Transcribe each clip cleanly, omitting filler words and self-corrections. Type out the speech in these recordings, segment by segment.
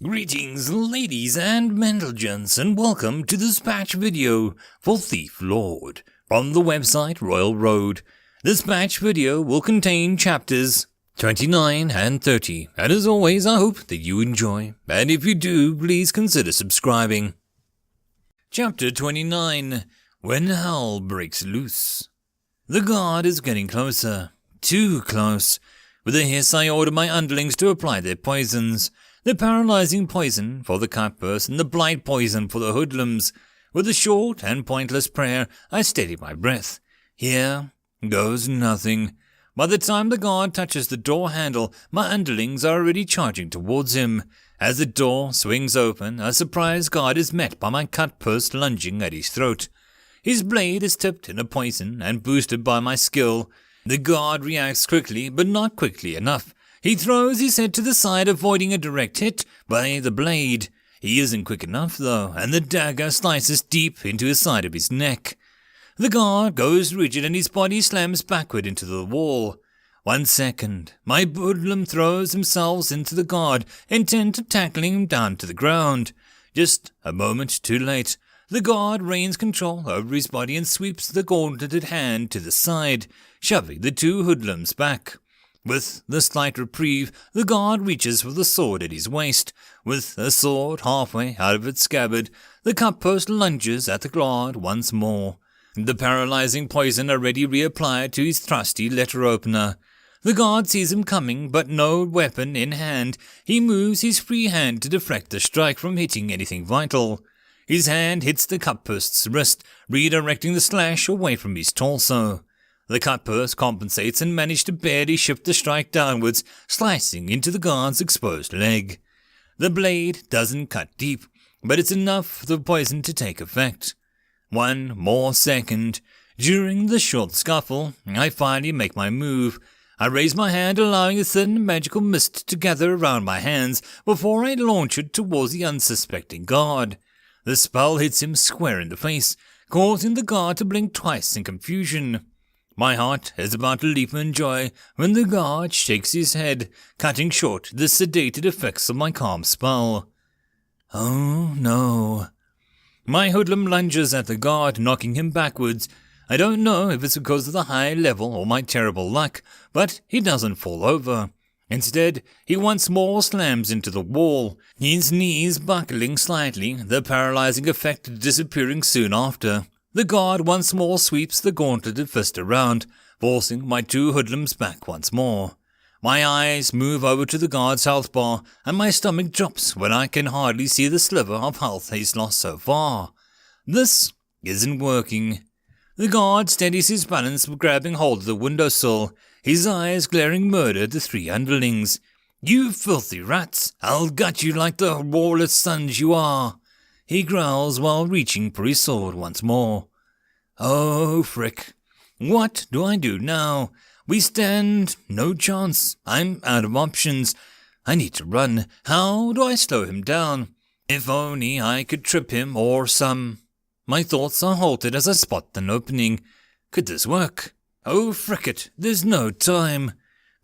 Greetings ladies and gentlemen, and welcome to this patch video for Thief Lord from the website Royal Road. This patch video will contain chapters 29 and 30, and as always I hope that you enjoy, and if you do, please consider subscribing. Chapter 29, When Hell Breaks Loose. The guard is getting closer, too close. With a hiss I order my underlings to apply their poisons. The paralyzing poison for the cutpurse and the blight poison for the hoodlums. With a short and pointless prayer, I steady my breath. Here goes nothing. By the time the guard touches the door handle, my underlings are already charging towards him. As the door swings open, a surprised guard is met by my cutpurse lunging at his throat. His blade is tipped in a poison and boosted by my skill. The guard reacts quickly, but not quickly enough. He throws his head to the side, avoiding a direct hit by the blade. He isn't quick enough, though, and the dagger slices deep into the side of his neck. The guard goes rigid and his body slams backward into the wall. 1 second. My hoodlum throws themselves into the guard, intent to tackle him down to the ground. Just a moment too late. The guard reins control over his body and sweeps the gauntleted hand to the side, shoving the two hoodlums back. With the slight reprieve, the guard reaches for the sword at his waist. With the sword halfway out of its scabbard, the cutpurse lunges at the guard once more. The paralyzing poison already reapplied to his trusty letter opener. The guard sees him coming, but no weapon in hand. He moves his free hand to deflect the strike from hitting anything vital. His hand hits the cutpurse's wrist, redirecting the slash away from his torso. The cutpurse compensates and manages to barely shift the strike downwards, slicing into the guard's exposed leg. The blade doesn't cut deep, but it's enough for the poison to take effect. 1 more second. During the short scuffle, I finally make my move. I raise my hand, allowing a sudden magical mist to gather around my hands before I launch it towards the unsuspecting guard. The spell hits him square in the face, causing the guard to blink twice in confusion. My heart is about to leap in joy when the guard shakes his head, cutting short the sedated effects of my calm spell. Oh no. My hoodlum lunges at the guard, knocking him backwards. I don't know if it's because of the high level or my terrible luck, but he doesn't fall over. Instead, he once more slams into the wall, his knees buckling slightly, the paralyzing effect disappearing soon after. The guard once more sweeps the gauntleted fist around, forcing my two hoodlums back once more. My eyes move over to the guard's health bar, and my stomach drops when I can hardly see the sliver of health he's lost so far. This isn't working. The guard steadies his balance, grabbing hold of the windowsill, his eyes glaring murder at the 3 underlings. You filthy rats! I'll gut you like the lawless sons you are! He growls while reaching for his sword once more. Oh, frick. What do I do now? We stand no chance. I'm out of options. I need to run. How do I slow him down? If only I could trip him or some... My thoughts are halted as I spot an opening. Could this work? Oh, frick it. There's no time.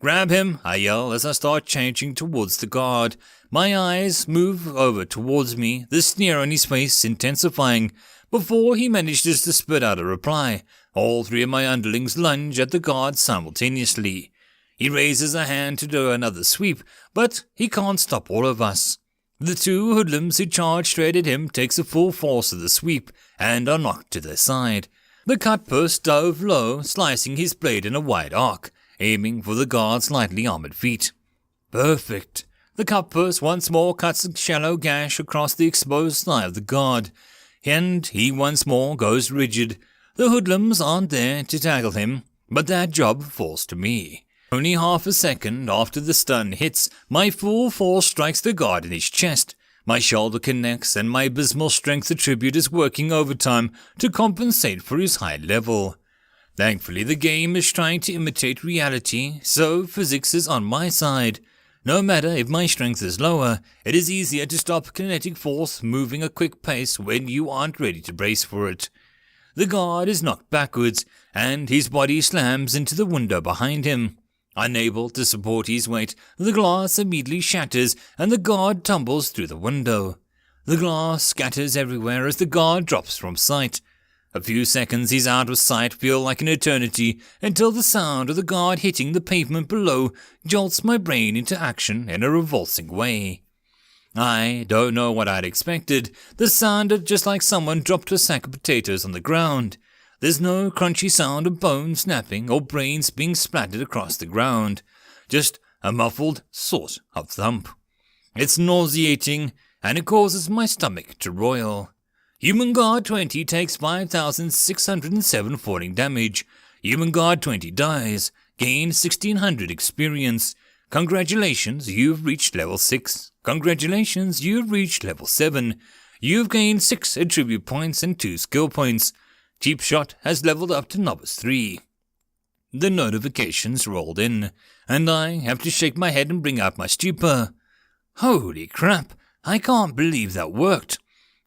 Grab him, I yell as I start changing towards the guard. My eyes move over towards me, the sneer on his face intensifying. Before he manages to spit out a reply, all 3 of my underlings lunge at the guard simultaneously. He raises a hand to do another sweep, but he can't stop all of us. The 2 hoodlums who charge straight at him takes the full force of the sweep and are knocked to their side. The cutpurse dove low, slicing his blade in a wide arc, aiming for the guard's lightly armored feet. Perfect. The cutpurse once more cuts a shallow gash across the exposed thigh of the guard, and he once more goes rigid. The hoodlums aren't there to tackle him, but that job falls to me. Only half a second after the stun hits, my full force strikes the guard in his chest. My shoulder connects, and my abysmal strength attribute is working overtime to compensate for his high level. Thankfully, the game is trying to imitate reality, so physics is on my side. No matter if my strength is lower, it is easier to stop kinetic force moving a quick pace when you aren't ready to brace for it. The guard is knocked backwards, and his body slams into the window behind him. Unable to support his weight, the glass immediately shatters and the guard tumbles through the window. The glass scatters everywhere as the guard drops from sight. A few seconds he's out of sight feel like an eternity until the sound of the guard hitting the pavement below jolts my brain into action in a revolting way. I don't know what I'd expected. The sounded just like someone dropped a sack of potatoes on the ground. There's no crunchy sound of bones snapping or brains being splattered across the ground. Just a muffled sort of thump. It's nauseating, and it causes my stomach to roil. Human Guard 20 takes 5,607 falling damage. Human Guard 20 dies. Gain 1,600 experience. Congratulations, you've reached level 6. Congratulations, you've reached level 7. You've gained 6 attribute points and 2 skill points. Cheap Shot has leveled up to Novice 3. The notifications rolled in, and I have to shake my head and bring out my stupor. Holy crap, I can't believe that worked.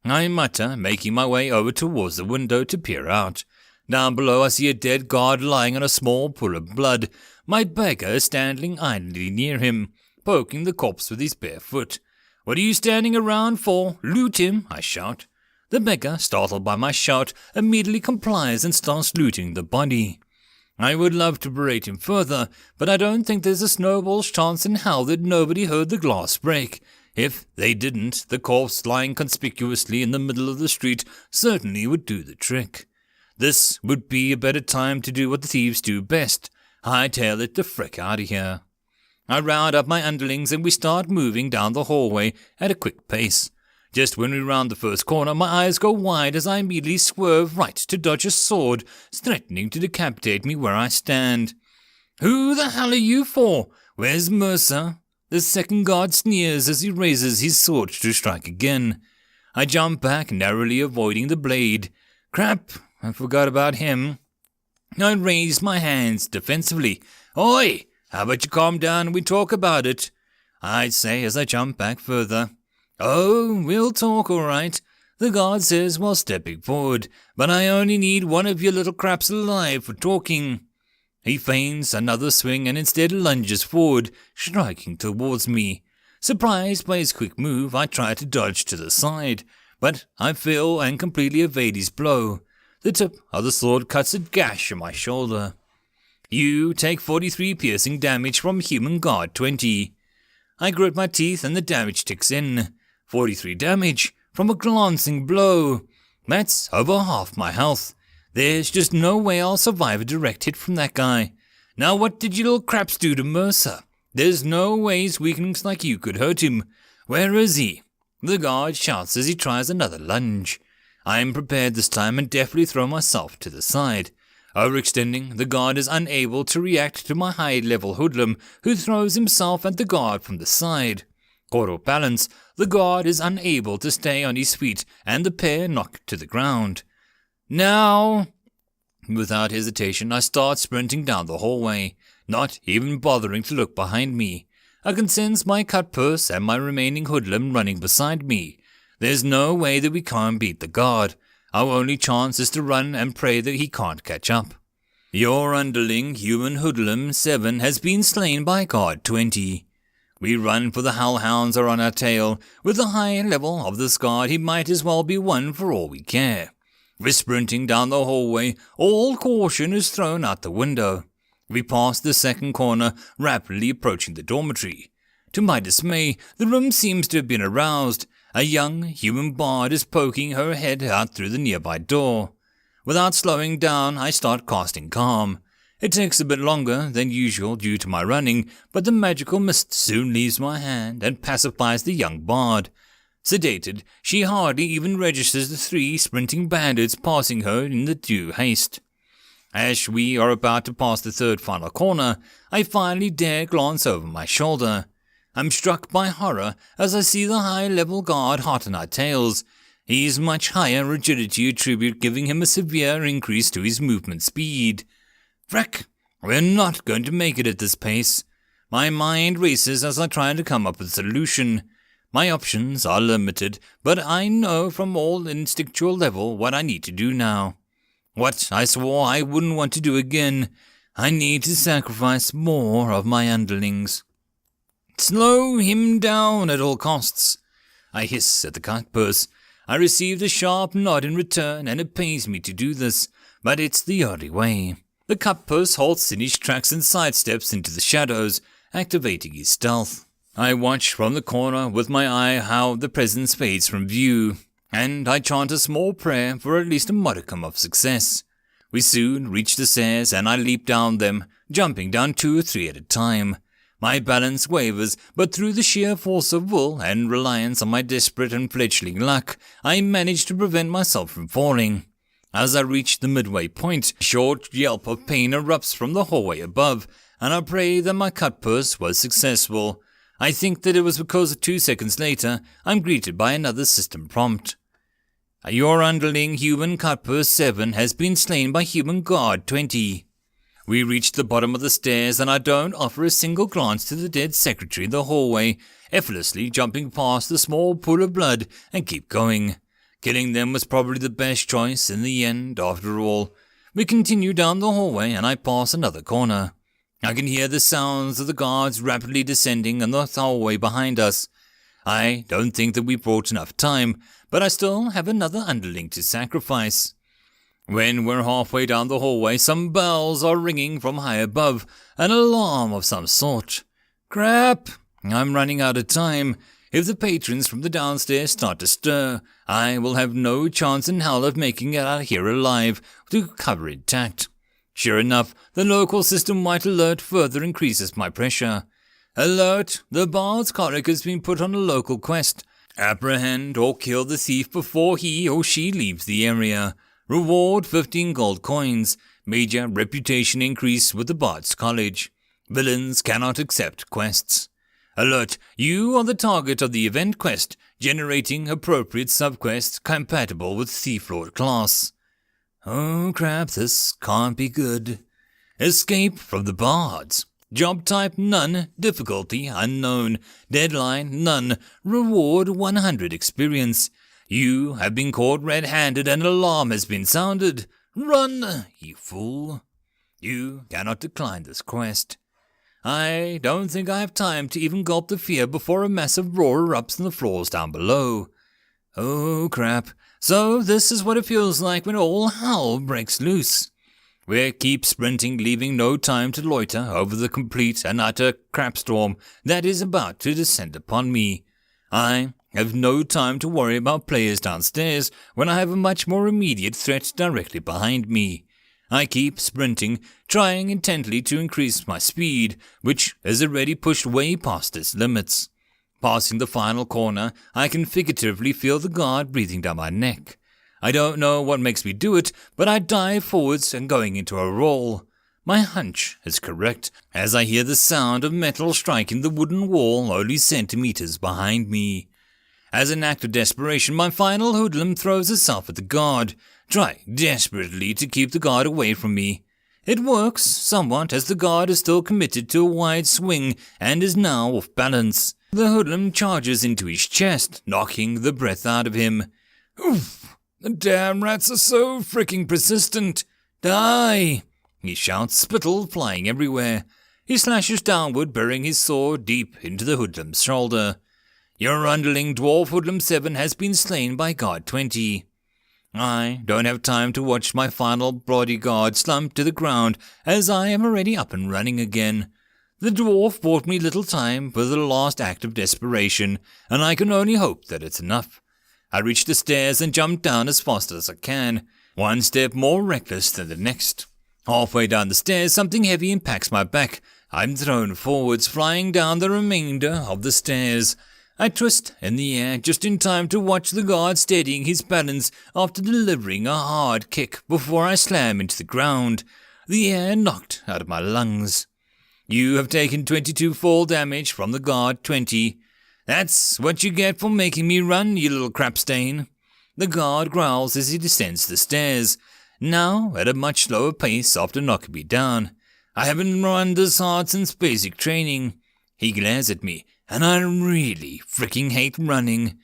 I mutter, making my way over towards the window to peer out. Down below I see a dead guard lying on a small pool of blood. My beggar is standing idly near him, poking the corpse with his bare foot. What are you standing around for? Loot him, I shout. The beggar, startled by my shout, immediately complies and starts looting the body. I would love to berate him further, but I don't think there's a snowball's chance in hell that nobody heard the glass break. If they didn't, the corpse lying conspicuously in the middle of the street certainly would do the trick. This would be a better time to do what the thieves do best, hightail it the frick out of here. I round up my underlings and we start moving down the hallway at a quick pace. Just when we round the first corner, my eyes go wide as I immediately swerve right to dodge a sword, threatening to decapitate me where I stand. Who the hell are you for? Where's Mercer? The second guard sneers as he raises his sword to strike again. I jump back, narrowly avoiding the blade. Crap, I forgot about him. I raise my hands defensively. Oi, how about you calm down and we talk about it? I say as I jump back further. Oh, we'll talk all right, the guard says while stepping forward, but I only need one of your little craps alive for talking. He feigns another swing and instead lunges forward, striking towards me. Surprised by his quick move, I try to dodge to the side, but I fail and completely evade his blow. The tip of the sword cuts a gash in my shoulder. You take 43 piercing damage from Human Guard 20. I grit my teeth and the damage ticks in. 43 damage from a glancing blow. That's over half my health. There's just no way I'll survive a direct hit from that guy. Now what did you little craps do to Mercer? There's no way his weaklings like you could hurt him. Where is he? The guard shouts as he tries another lunge. I am prepared this time and deftly throw myself to the side. Overextending, the guard is unable to react to my high-level hoodlum, who throws himself at the guard from the side. Caught off balance, the guard is unable to stay on his feet, and the pair knock to the ground. Now, without hesitation, I start sprinting down the hallway, not even bothering to look behind me. I can sense my cut purse and my remaining hoodlum running beside me. There's no way that we can't beat the guard. Our only chance is to run and pray that he can't catch up. Your underling, Human Hoodlum 7, has been slain by Guard 20. We run for the hellhounds are on our tail. With the high level of this guard, he might as well be one for all we care. We're sprinting down the hallway. All caution is thrown out the window. We pass the second corner, rapidly approaching the dormitory. To my dismay, the room seems to have been aroused. A young human bard is poking her head out through the nearby door. Without slowing down, I start casting Calm. It takes a bit longer than usual due to my running, but the magical mist soon leaves my hand and pacifies the young bard. Sedated, she hardly even registers the 3 sprinting bandits passing her in the due haste. As we are about to pass the third final corner, I finally dare glance over my shoulder. I'm struck by horror as I see the high-level guard hot on our tails. His much higher rigidity attribute giving him a severe increase to his movement speed. Frick, we're not going to make it at this pace. My mind races as I try to come up with a solution. My options are limited, but I know from all instinctual level what I need to do now. What I swore I wouldn't want to do again. I need to sacrifice more of my underlings. Slow him down at all costs. I hiss at the cutpurse. I received a sharp nod in return, and it pains me to do this, but it's the only way. The cutpurse halts in his tracks and sidesteps into the shadows, activating his stealth. I watch from the corner with my eye how the presence fades from view, and I chant a small prayer for at least a modicum of success. We soon reach the stairs, and I leap down them, jumping down 2 or 3 at a time. My balance wavers, but through the sheer force of will and reliance on my desperate and fledgling luck, I manage to prevent myself from falling. As I reach the midway point, a short yelp of pain erupts from the hallway above, and I pray that my cutpurse was successful. I think that it was because 2 seconds later, I'm greeted by another system prompt. Your underling human cutpurse 7 has been slain by human guard 20. We reach the bottom of the stairs, and I don't offer a single glance to the dead secretary in the hallway, effortlessly jumping past the small pool of blood and keep going. Killing them was probably the best choice in the end, after all. We continue down the hallway, and I pass another corner. I can hear the sounds of the guards rapidly descending in the hallway behind us. I don't think that we brought enough time, but I still have another underling to sacrifice. When we're halfway down the hallway, some bells are ringing from high above, an alarm of some sort. Crap! I'm running out of time. If the patrons from the downstairs start to stir, I will have no chance in hell of making it out here alive to cover intact. Sure enough, the local system-wide alert further increases my pressure. Alert! The Bard's Coric has been put on a local quest. Apprehend or kill the thief before he or she leaves the area. Reward 15 gold coins. Major reputation increase with the Bard's College. Villains cannot accept quests. Alert! You are the target of the event quest, generating appropriate subquests compatible with Thief Lord class. Oh crap, this can't be good. Escape from the Bards. Job type none, difficulty unknown, deadline none, reward 100 experience. You have been caught red-handed and an alarm has been sounded. Run, you fool. You cannot decline this quest. I don't think I have time to even gulp the fear before a massive roar erupts in the floors down below. Oh crap, so this is what it feels like when all hell breaks loose. We keep sprinting, leaving no time to loiter over the complete and utter crapstorm that is about to descend upon me. I have no time to worry about players downstairs when I have a much more immediate threat directly behind me. I keep sprinting, trying intently to increase my speed, which is already pushed way past its limits. Passing the final corner, I can figuratively feel the guard breathing down my neck. I don't know what makes me do it, but I dive forwards and going into a roll. My hunch is correct, as I hear the sound of metal striking the wooden wall only centimeters behind me. As an act of desperation, my final hoodlum throws herself at the guard, trying desperately to keep the guard away from me. It works somewhat, as the guard is still committed to a wide swing and is now off balance. The hoodlum charges into his chest, knocking the breath out of him. Oof! The damn rats are so freaking persistent. Die! He shouts, spittle flying everywhere. He slashes downward, burying his sword deep into the hoodlum's shoulder. Your underling dwarf hoodlum 7 has been slain by guard 20. I don't have time to watch my final bodyguard slump to the ground, as I am already up and running again. The dwarf bought me little time for the last act of desperation, and I can only hope that it's enough. I reach the stairs and jump down as fast as I can, one step more reckless than the next. Halfway down the stairs, something heavy impacts my back. I'm thrown forwards, flying down the remainder of the stairs. I twist in the air just in time to watch the guard steadying his balance after delivering a hard kick before I slam into the ground, the air knocked out of my lungs. You have taken 22 fall damage from the guard 20. That's what you get for making me run, you little crapstain. The guard growls as he descends the stairs, now at a much slower pace after knocking me down. I haven't run this hard since basic training. He glares at me, and I really freaking hate running.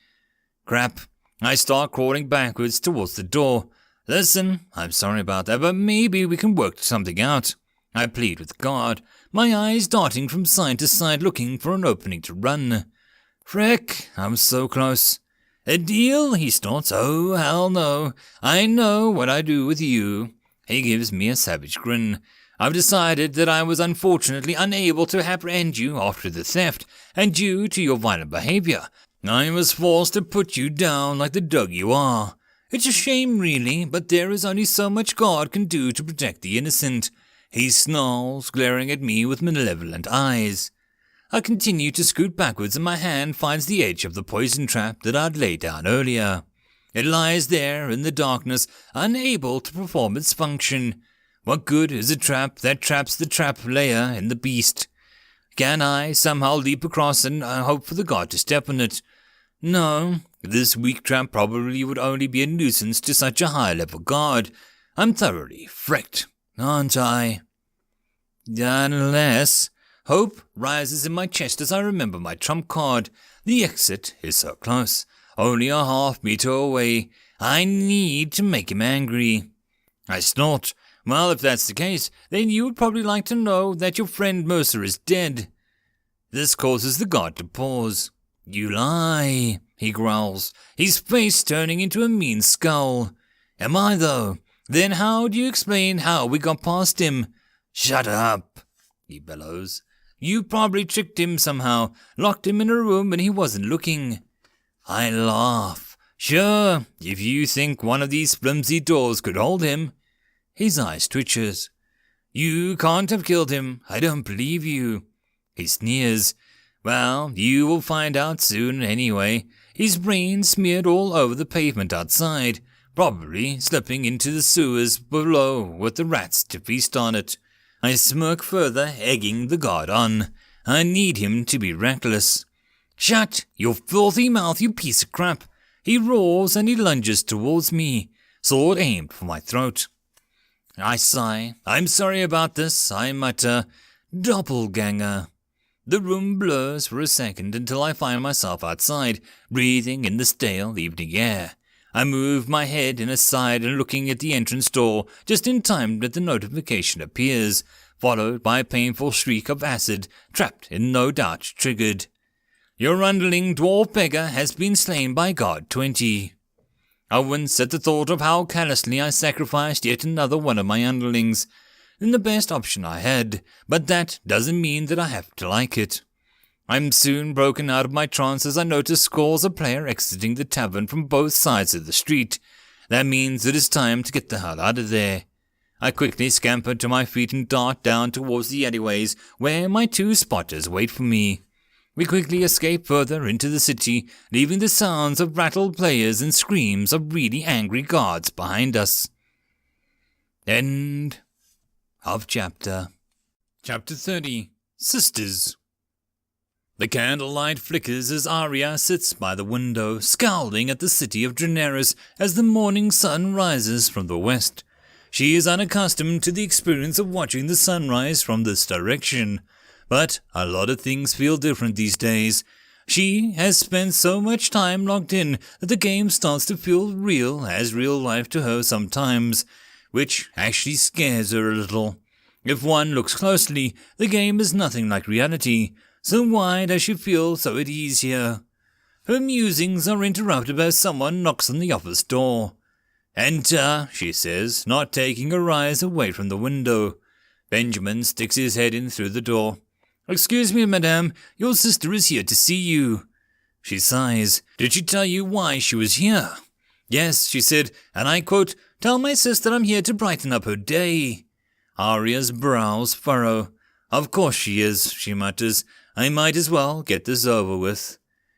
Crap. I start crawling backwards towards the door. Listen, I'm sorry about that, but maybe we can work something out. I plead with God, my eyes darting from side to side looking for an opening to run. Frick, I'm so close. A deal? He snorts. Oh, hell no. I know what I do with you. He gives me a savage grin. I've decided that I was unfortunately unable to apprehend you after the theft, and due to your violent behavior, I was forced to put you down like the dog you are. It's a shame, really, but there is only so much God can do to protect the innocent. He snarls, glaring at me with malevolent eyes. I continue to scoot backwards and my hand finds the edge of the poison trap that I'd laid down earlier. It lies there in the darkness, unable to perform its function. What good is a trap that traps the trap layer in the beast? Can I somehow leap across and hope for the god to step on it? No, this weak trap probably would only be a nuisance to such a high-level god. I'm thoroughly fricked, aren't I? Unless... Hope rises in my chest as I remember my trump card. The exit is so close, only a half-meter away. I need to make him angry. I snort. Well, if that's the case, then you would probably like to know that your friend Mercer is dead. This causes the god to pause. You lie, he growls, his face turning into a mean scowl. Am I, though? Then how do you explain how we got past him? Shut up, he bellows. You probably tricked him somehow, locked him in a room when he wasn't looking. I laugh. Sure, if you think one of these flimsy doors could hold him. His eyes twitches. You can't have killed him. I don't believe you. He sneers. Well, you will find out soon anyway. His brains smeared all over the pavement outside, probably slipping into the sewers below with the rats to feast on it. I smirk further, egging the god on. I need him to be reckless. Shut your filthy mouth, you piece of crap. He roars and he lunges towards me, sword aimed for my throat. I sigh. I'm sorry about this, I mutter. Doppelganger. The room blurs for a second until I find myself outside, breathing in the stale evening air. I move my head in aside and looking at the entrance door just in time that the notification appears, followed by a painful shriek of acid, trapped and no doubt triggered. Your underling dwarf beggar has been slain by God 20. I wince at the thought of how callously I sacrificed yet another one of my underlings. Then the best option I had, but that doesn't mean that I have to like it. I'm soon broken out of my trance as I notice scores of players exiting the tavern from both sides of the street. That means it is time to get the hell out of there. I quickly scamper to my feet and dart down towards the alleyways where my two spotters wait for me. We quickly escape further into the city, leaving the sounds of rattled players and screams of really angry guards behind us. End of chapter. Chapter 30. Sisters. The candlelight flickers as Arya sits by the window, scowling at the city of Daenerys as the morning sun rises from the west. She is unaccustomed to the experience of watching the sunrise from this direction, but a lot of things feel different these days. She has spent so much time logged in that the game starts to feel real as real life to her sometimes, which actually scares her a little. If one looks closely, the game is nothing like reality. So why does she feel so at ease here? Her musings are interrupted as someone knocks on the office door. Enter, she says, not taking her eyes away from the window. Benjamin sticks his head in through the door. Excuse me, madame, your sister is here to see you. She sighs. Did she tell you why she was here? Yes, she said, and I quote, tell my sister I'm here to brighten up her day. Arya's brows furrow. Of course she is, she mutters. I might as well get this over with.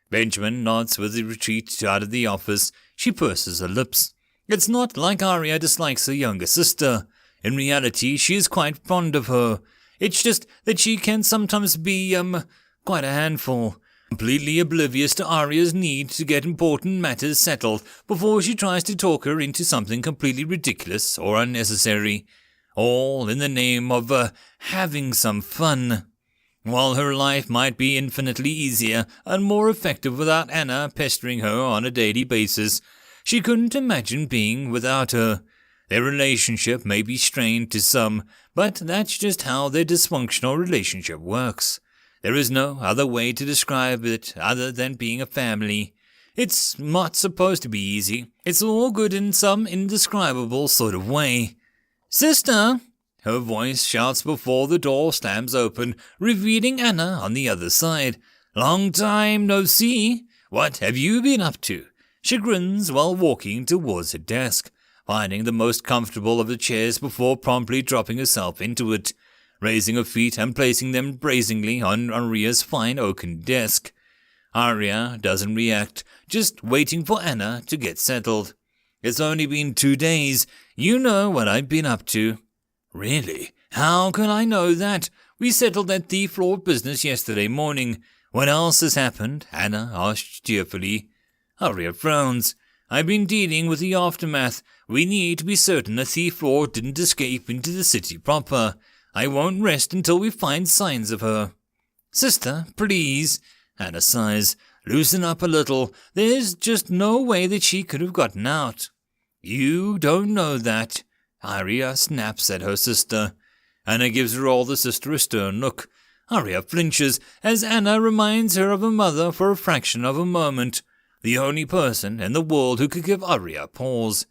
Benjamin nods with a retreat out of the office. She purses her lips. It's not like Arya dislikes her younger sister. In reality, she is quite fond of her. It's just that she can sometimes be, quite a handful. Completely oblivious to Arya's need to get important matters settled before she tries to talk her into something completely ridiculous or unnecessary. All in the name of, having some fun. While her life might be infinitely easier and more effective without Anna pestering her on a daily basis, she couldn't imagine being without her. Their relationship may be strained to some, but that's just how their dysfunctional relationship works. There is no other way to describe it other than being a family. It's not supposed to be easy. It's all good in some indescribable sort of way. "Sister!" Her voice shouts before the door slams open, revealing Anna on the other side. "Long time no see. What have you been up to?" She grins while walking towards her desk, finding the most comfortable of the chairs before promptly dropping herself into it, raising her feet and placing them brazenly on Arya's fine oaken desk. Arya doesn't react, just waiting for Anna to get settled. "It's only been 2 days. You know what I've been up to." "Really? How can I know that? We settled that thief lord business yesterday morning. What else has happened?" Anna asked cheerfully. Arya frowns. "I've been dealing with the aftermath. We need to be certain the thief lord didn't escape into the city proper. I won't rest until we find signs of her." "Sister, please." Anna sighs. "Loosen up a little. There's just no way that she could have gotten out." "You don't know that." Arya snaps at her sister. Anna gives her older sister a stern look. Arya flinches as Anna reminds her of her mother for a fraction of a moment, the only person in the world who could give Arya pause.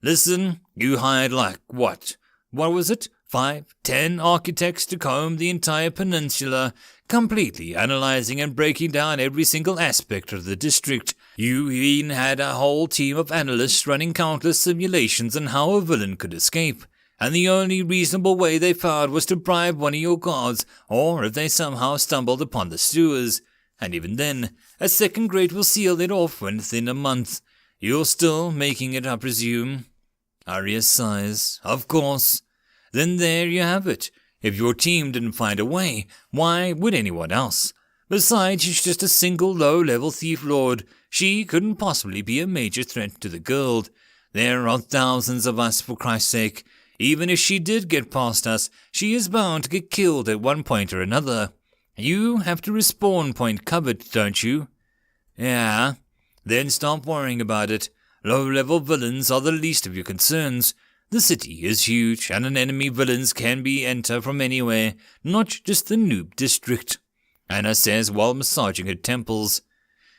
"Listen, you hired what was it? 5, 10 architects to comb the entire peninsula, completely analyzing and breaking down every single aspect of the district. You even had a whole team of analysts running countless simulations on how a villain could escape, and the only reasonable way they found was to bribe one of your guards, or if they somehow stumbled upon the sewers. And even then, a second grade will seal it off within a month. You're still making it, I presume?" Arya sighs. "Of course." "Then there you have it. If your team didn't find a way, why would anyone else? Besides, she's just a single low-level thief lord. She couldn't possibly be a major threat to the guild. There are thousands of us, for Christ's sake. Even if she did get past us, she is bound to get killed at one point or another. You have to respawn point covered, don't you?" "Yeah." "Then stop worrying about it. Low-level villains are the least of your concerns. The city is huge, and an enemy villains can be enter from anywhere, not just the noob district," Anna says while massaging her temples.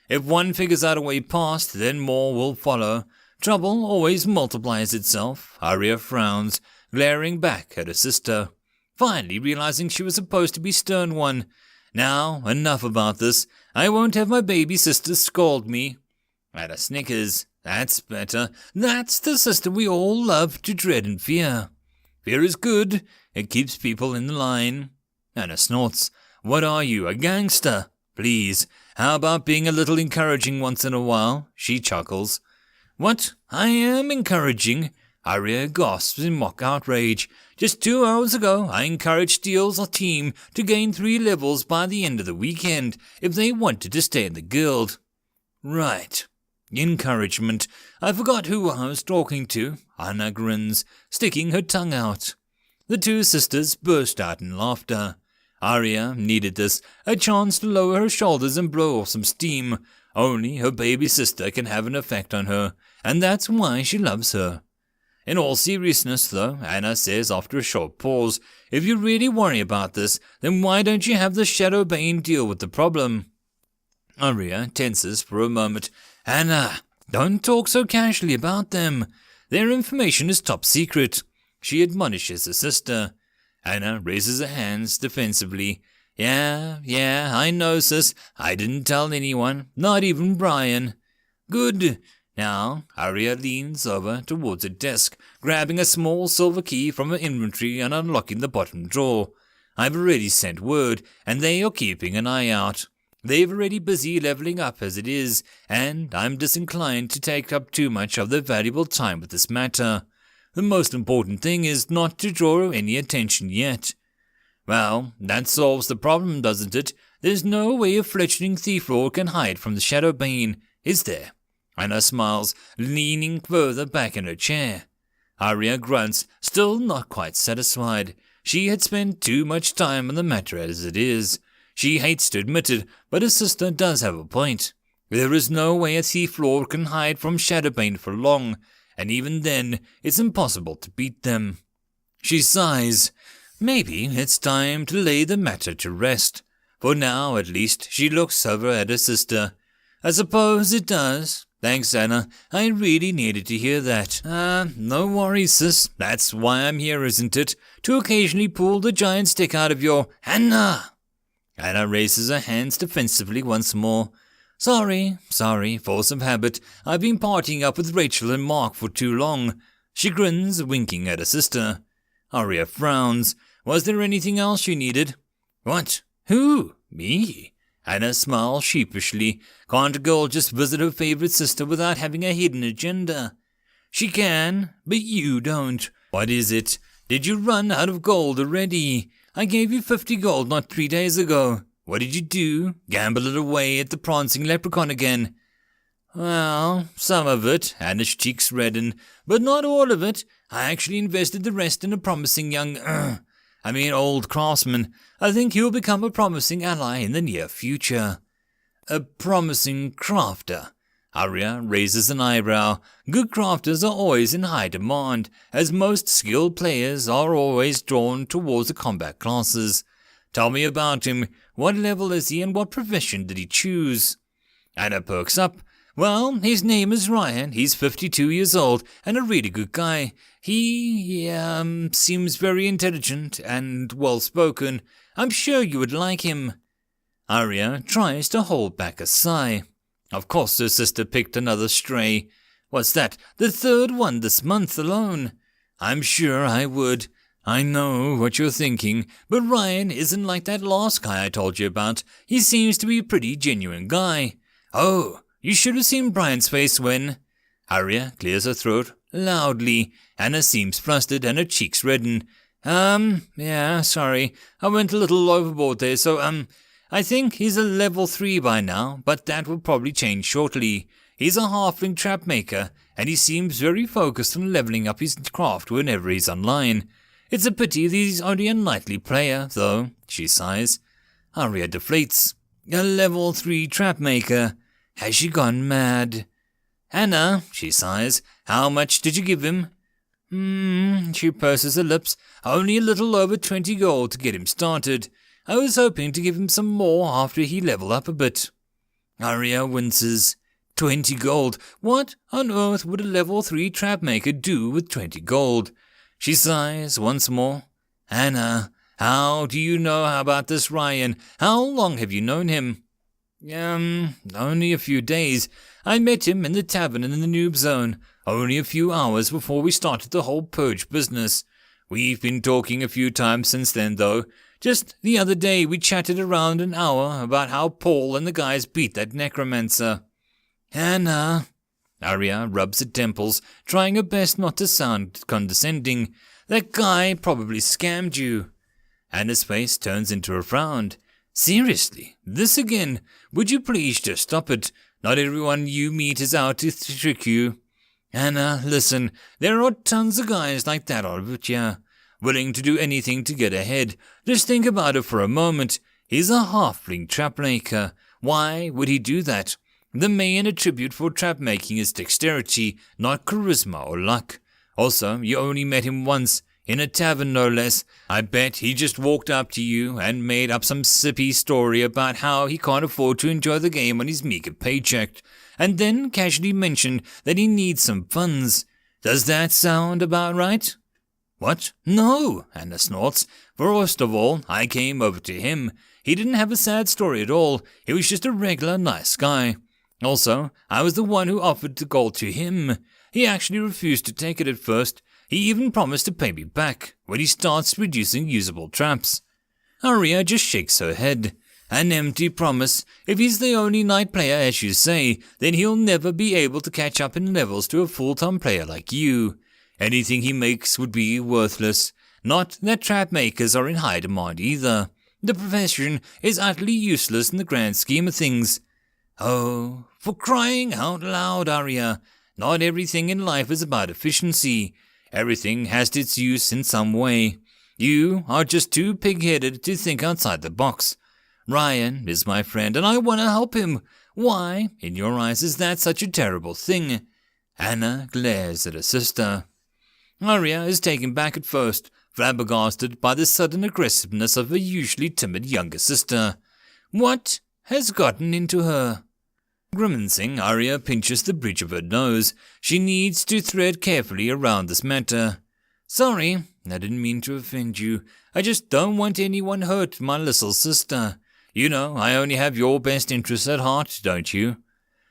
"If one figures out a way past, then more will follow. Trouble always multiplies itself." Arya frowns, glaring back at her sister, finally realizing she was supposed to be stern one. "Now, enough about this. I won't have my baby sister scold me." Anna snickers. "That's better. That's the sister we all love to dread and fear. Fear is good. It keeps people in the line." Anna snorts. "What are you, a gangster? Please, how about being a little encouraging once in a while?" She chuckles. "What? I am encouraging?" Arya gasps in mock outrage. "Just 2 hours ago, I encouraged Steele's team to gain 3 levels by the end of the weekend if they wanted to stay in the guild." "Right. Encouragement. I forgot who I was talking to." Anna grins, sticking her tongue out. The two sisters burst out in laughter. Arya needed this, a chance to lower her shoulders and blow off some steam. Only her baby sister can have an effect on her, and that's why she loves her. In all seriousness, though, Anna says after a short pause, "If you really worry about this, then why don't you have the Shadowbane deal with the problem?" Arya tenses for a moment. "Anna, don't talk so casually about them. Their information is top secret," she admonishes her sister. Anna raises her hands defensively. Yeah, I know, sis. I didn't tell anyone, not even Bryan." "Good." Now, Arya leans over towards her desk, grabbing a small silver key from her inventory and unlocking the bottom drawer. "I've already sent word, and they are keeping an eye out. They're already busy leveling up as it is, and I'm disinclined to take up too much of their valuable time with this matter. The most important thing is not to draw any attention yet." "Well, that solves the problem, doesn't it? There's no way a fledgling thief lord can hide from the Shadowbane, is there?" Anna smiles, leaning further back in her chair. Arya grunts, still not quite satisfied. She had spent too much time on the matter as it is. She hates to admit it, but her sister does have a point. There is no way a thief lord can hide from Shadowbane for long, and even then, it's impossible to beat them. She sighs. Maybe it's time to lay the matter to rest. For now, at least, she looks over at her sister. I suppose it does. Thanks, Anna. I really needed to hear that. No worries, sis. That's why I'm here, isn't it? To occasionally pull the giant stick out of your... Anna! Anna raises her hands defensively once more. Sorry, force of habit. I've been partying up with Rachel and Mark for too long. She grins, winking at her sister. Arya frowns. Was there anything else you needed? What? Who? Me? Anna smiles sheepishly. Can't a girl just visit her favorite sister without having a hidden agenda? She can, but you don't. What is it? Did you run out of gold already? I gave you 50 gold not 3 days ago. What did you do? Gamble it away at the prancing leprechaun again? Well, some of it, Anna's cheeks redden, but not all of it. I actually invested the rest in a promising old craftsman. I think he'll become a promising ally in the near future. A promising crafter. Arya raises an eyebrow. Good crafters are always in high demand, as most skilled players are always drawn towards the combat classes. Tell me about him. What level is he and what profession did he choose? Anna perks up. Well, his name is Ryan. He's 52 years old and a really good guy. He seems very intelligent and well-spoken. I'm sure you would like him. Arya tries to hold back a sigh. Of course her sister picked another stray. What's that? The third one this month alone. I'm sure I would. I know what you're thinking, but Ryan isn't like that last guy I told you about. He seems to be a pretty genuine guy. Oh, you should have seen Brian's face when... Arya clears her throat loudly. Anna seems flustered and her cheeks redden. Yeah, sorry. I went a little overboard there, so, I think he's a level 3 by now, but that will probably change shortly. He's a halfling trap maker, and he seems very focused on leveling up his craft whenever he's online. It's a pity that he's only a nightly player, though, she sighs. Arya deflates. A level 3 trap maker. Has she gone mad? Anna, she sighs, how much did you give him? She purses her lips. Only a little over 20 gold to get him started. I was hoping to give him some more after he leveled up a bit. Arya winces. 20 gold. What on earth would a level 3 trap maker do with 20 gold? She sighs once more. Anna, how do you know about this Ryan? How long have you known him? Only a few days. I met him in the tavern in the Noob Zone, only a few hours before we started the whole purge business. We've been talking a few times since then, though. Just the other day we chatted around an hour about how Paul and the guys beat that necromancer. Anna... Arya rubs her temples, trying her best not to sound condescending. That guy probably scammed you. Anna's face turns into a frown. Seriously, this again? Would you please just stop it? Not everyone you meet is out to trick you. Anna, listen, there are tons of guys like that out here, willing to do anything to get ahead. Just think about it for a moment. He's a halfling trap maker. Why would he do that? The main attribute for trap making is dexterity, not charisma or luck. Also, you only met him once, in a tavern no less. I bet he just walked up to you and made up some sippy story about how he can't afford to enjoy the game on his meager paycheck, and then casually mentioned that he needs some funds. Does that sound about right? What? No, Anna snorts. First of all, I came over to him. He didn't have a sad story at all. He was just a regular nice guy. Also, I was the one who offered the gold to him. He actually refused to take it at first. He even promised to pay me back when he starts producing usable traps. Arya just shakes her head. An empty promise. If he's the only night player, as you say, then he'll never be able to catch up in levels to a full-time player like you. Anything he makes would be worthless. Not that trap makers are in high demand either. The profession is utterly useless in the grand scheme of things. Oh, for crying out loud, Arya. Not everything in life is about efficiency. Everything has its use in some way. You are just too pig-headed to think outside the box. Ryan is my friend, and I want to help him. Why, in your eyes, is that such a terrible thing? Anna glares at her sister. Arya is taken back at first, flabbergasted by the sudden aggressiveness of her usually timid younger sister. What has gotten into her? Grimacing, Arya pinches the bridge of her nose. She needs to tread carefully around this matter. Sorry, I didn't mean to offend you. I just don't want anyone hurt, my little sister. You know, I only have your best interests at heart, don't you?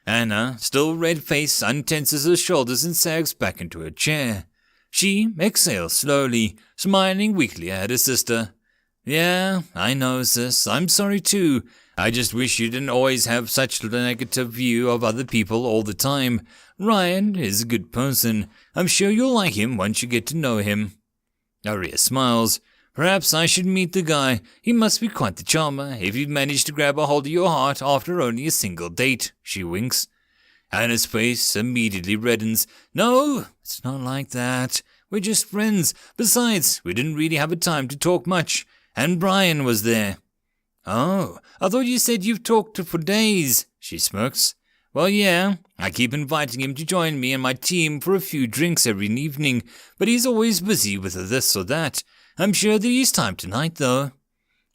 Anna, still red-faced, untenses her shoulders and sags back into her chair. She exhales slowly, smiling weakly at her sister. Yeah, I know, sis. I'm sorry too. I just wish you didn't always have such a negative view of other people all the time. Ryan is a good person. I'm sure you'll like him once you get to know him. Arya smiles. Perhaps I should meet the guy. He must be quite the charmer if he'd managed to grab a hold of your heart after only a single date, she winks. Anna's face immediately reddens. No, it's not like that. We're just friends. Besides, we didn't really have a time to talk much. And Bryan was there. Oh, I thought you said you've talked for days, she smirks. Well, yeah, I keep inviting him to join me and my team for a few drinks every evening, but he's always busy with this or that. I'm sure that he's time tonight, though.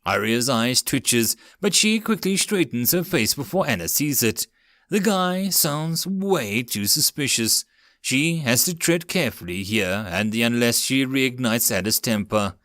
Arya's eyes twitches, but she quickly straightens her face before Anna sees it. The guy sounds way too suspicious. She has to tread carefully here, and unless she reignites Anna's temper.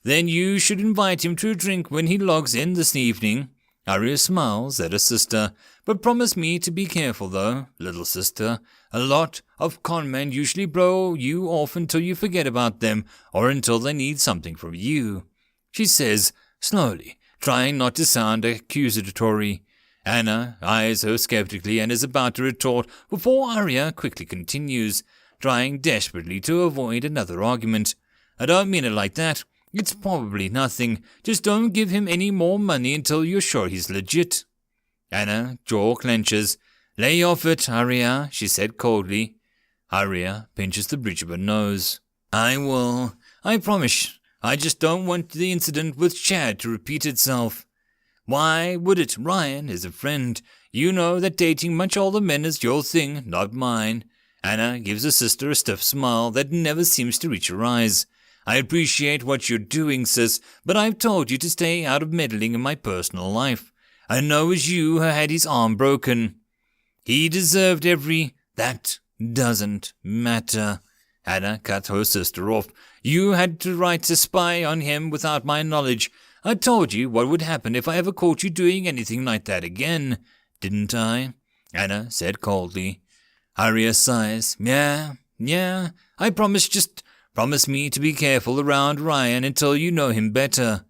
Then you should invite him to a drink when he logs in this evening. Arya smiles at her sister, but promise me to be careful though, little sister. A lot of conmen usually blow you off until you forget about them, or until they need something from you. She says, slowly, trying not to sound accusatory. Anna eyes her skeptically and is about to retort before Arya quickly continues, trying desperately to avoid another argument. I don't mean it like that. It's probably nothing. Just don't give him any more money until you're sure he's legit. Anna jaw clenches. Lay off it, Arya, she said coldly. Arya pinches the bridge of her nose. I will. I promise. I just don't want the incident with Chad to repeat itself. Why would it? Ryan is a friend. You know that dating much older men is your thing, not mine. Anna gives her sister a stiff smile that never seems to reach her eyes. I appreciate what you're doing, sis, but I've told you to stay out of meddling in my personal life. I know it was you who had his arm broken. He deserved every... That doesn't matter. Anna cut her sister off. You had the right to spy on him without my knowledge. I told you what would happen if I ever caught you doing anything like that again, didn't I? Anna said coldly. Arya sighs. Yeah, I promise. Just promise me to be careful around Ryan until you know him better.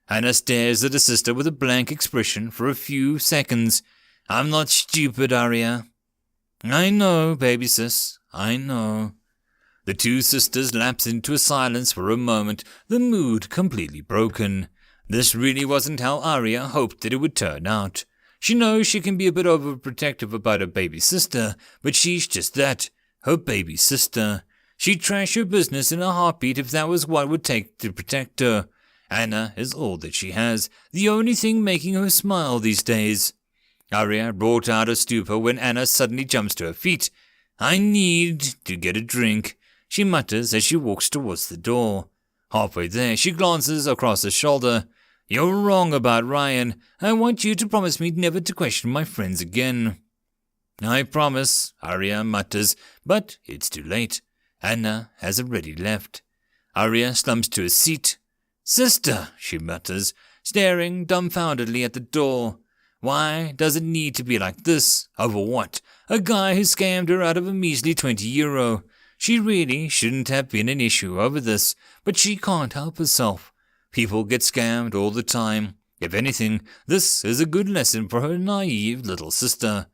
Anna stares at her sister with a blank expression for a few seconds. I'm not stupid, Arya. I know, baby sis, I know. The two sisters lapse into a silence for a moment, the mood completely broken. This really wasn't how Arya hoped that it would turn out. She knows she can be a bit overprotective about her baby sister, but she's just that, her baby sister. She'd trash her business in a heartbeat if that was what it would take to protect her. Anna is all that she has, the only thing making her smile these days. Arya brought out her stupor when Anna suddenly jumps to her feet. I need to get a drink, she mutters as she walks towards the door. Halfway there, she glances across her shoulder. You're wrong about Ryan. I want you to promise me never to question my friends again. I promise, Arya mutters, but it's too late. Anna has already left. Arya slumps to a seat. Sister, she mutters, staring dumbfoundedly at the door. Why does it need to be like this? Over what? A guy who scammed her out of a measly €20. She really shouldn't have been an issue over this, but she can't help herself. People get scammed all the time. If anything, this is a good lesson for her naive little sister.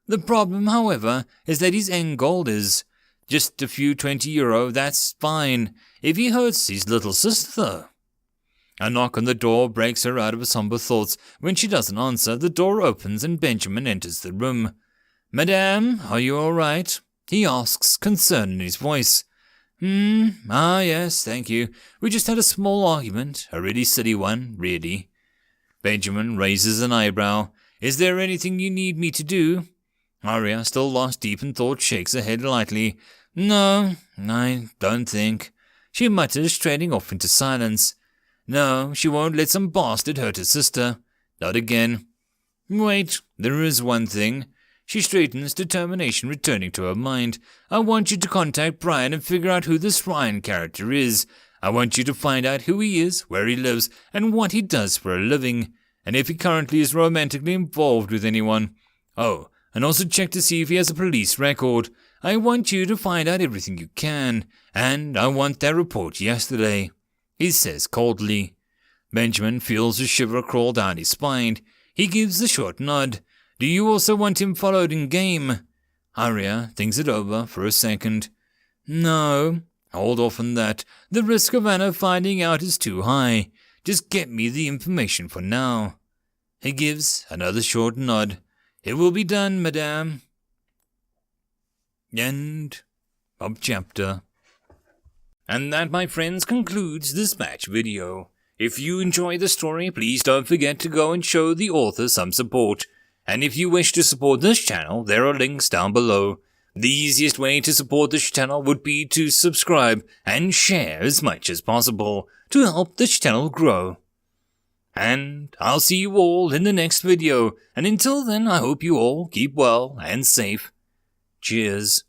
The problem, however, is that his end goal is just a few €20, that's fine. If he hurts his little sister... A knock on the door breaks her out of her somber thoughts. When she doesn't answer, the door opens and Benjamin enters the room. Madame, are you all right? He asks, concern in his voice. Yes, thank you. We just had a small argument, a really silly one, really. Benjamin raises an eyebrow. Is there anything you need me to do? Arya, still lost deep in thought, shakes her head lightly. No, I don't think. She mutters, trading off into silence. No, she won't let some bastard hurt her sister. Not again. Wait, there is one thing. She straightens, determination returning to her mind. I want you to contact Bryan and figure out who this Ryan character is. I want you to find out who he is, where he lives, and what he does for a living, and if he currently is romantically involved with anyone. Oh, and also check to see if he has a police record. I want you to find out everything you can, and I want that report yesterday, he says coldly. Benjamin feels a shiver crawl down his spine. He gives a short nod. Do you also want him followed in game? Arya thinks it over for a second. No, hold off on that. The risk of Anna finding out is too high. Just get me the information for now. He gives another short nod. It will be done, madame. End of chapter. And that, my friends, concludes this batch video. If you enjoy the story, please don't forget to go and show the author some support. And if you wish to support this channel, there are links down below. The easiest way to support this channel would be to subscribe and share as much as possible to help this channel grow. And I'll see you all in the next video, and until then I hope you all keep well and safe. Cheers.